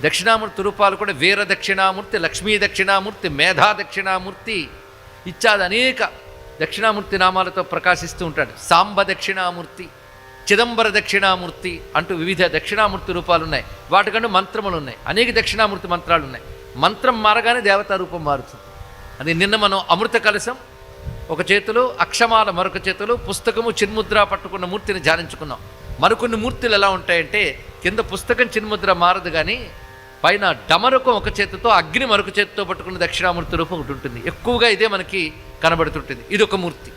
దక్షిణామూర్తి రూపాలు కూడా వీర దక్షిణామూర్తి, లక్ష్మీ దక్షిణామూర్తి, మేధా దక్షిణామూర్తి ఇత్యాది అనేక దక్షిణామూర్తి నామాలతో ప్రకాశిస్తూ ఉంటాడు. సాంబ దక్షిణామూర్తి, చిదంబర దక్షిణామూర్తి అంటూ వివిధ దక్షిణామూర్తి రూపాలు ఉన్నాయి. వాటికంటూ మంత్రములు ఉన్నాయి. అనేక దక్షిణామూర్తి మంత్రాలు ఉన్నాయి. మంత్రం మారగానే దేవతా రూపం మారుతుంది. అది నిన్న మనం అమృత కలశం ఒక చేతిలో, అక్షమాల మరొక చేతిలో, పుస్తకము చిన్ముద్ర పట్టుకున్న మూర్తిని ధ్యానించుకున్నాం. మరికొన్ని మూర్తులు ఎలా ఉంటాయంటే కింద పుస్తకం చిన్ముద్ర మారదు, కానీ పైన డమరుకం ఒక చేతితో, అగ్ని మరొక చేతితో పట్టుకున్న దక్షిణామూర్తి రూపం ఒకటి ఉంటుంది. ఎక్కువగా ఇదే మనకి కనబడుతుంటుంది. ఇది ఒక మూర్తి.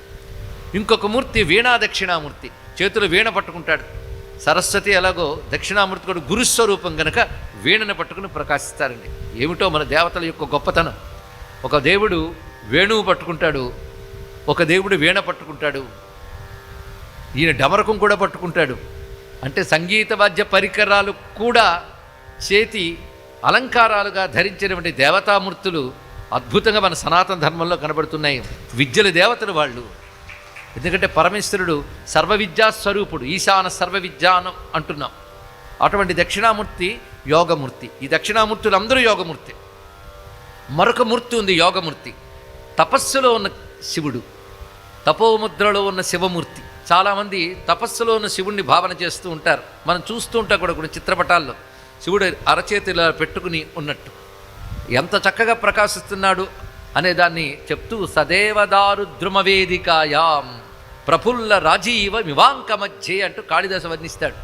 ఇంకొక మూర్తి వీణా దక్షిణామూర్తి, చేతులు వీణ పట్టుకుంటాడు. సరస్వతి ఎలాగో దక్షిణామూర్తి కూడా గురుస్వరూపం గనక వీణను పట్టుకుని ప్రకాశిస్తారండి. ఏమిటో మన దేవతల యొక్క గొప్పతనం. ఒక దేవుడు వేణువు పట్టుకుంటాడు, ఒక దేవుడు వీణ పట్టుకుంటాడు, ఈయన డమరకం కూడా పట్టుకుంటాడు. అంటే సంగీత వాద్య పరికరాలు కూడా చేతి అలంకారాలుగా ధరించినటువంటి దేవతామూర్తులు అద్భుతంగా మన సనాతన ధర్మంలో కనబడుతున్నాయి. విద్యల దేవతలు వాళ్ళు. ఎందుకంటే పరమేశ్వరుడు సర్వవిద్యా స్వరూపుడు, ఈశాన సర్వవిద్యానం అంటున్నాం. అటువంటి దక్షిణామూర్తి యోగమూర్తి. ఈ దక్షిణామూర్తులు అందరూ యోగమూర్తి. మరొక మూర్తి ఉంది యోగమూర్తి. తపస్సులో ఉన్న శివుడు, తపోముద్రలో ఉన్న శివమూర్తి. చాలామంది తపస్సులో ఉన్న శివుణ్ణి భావన చేస్తూ ఉంటారు. మనం చూస్తూ ఉంటాం కూడా కొన్ని చిత్రపటాల్లో శివుడు అరచేతిలో పెట్టుకుని ఉన్నట్టు ఎంత చక్కగా ప్రకాశిస్తున్నాడు అనే దాన్ని చెప్తూ సదేవదారుద్రుమవేదికాయాం ప్రఫుల్ల రాజీవ మివాంక మధ్యే అంటూ కాళిదాసు వర్ణిస్తాడు.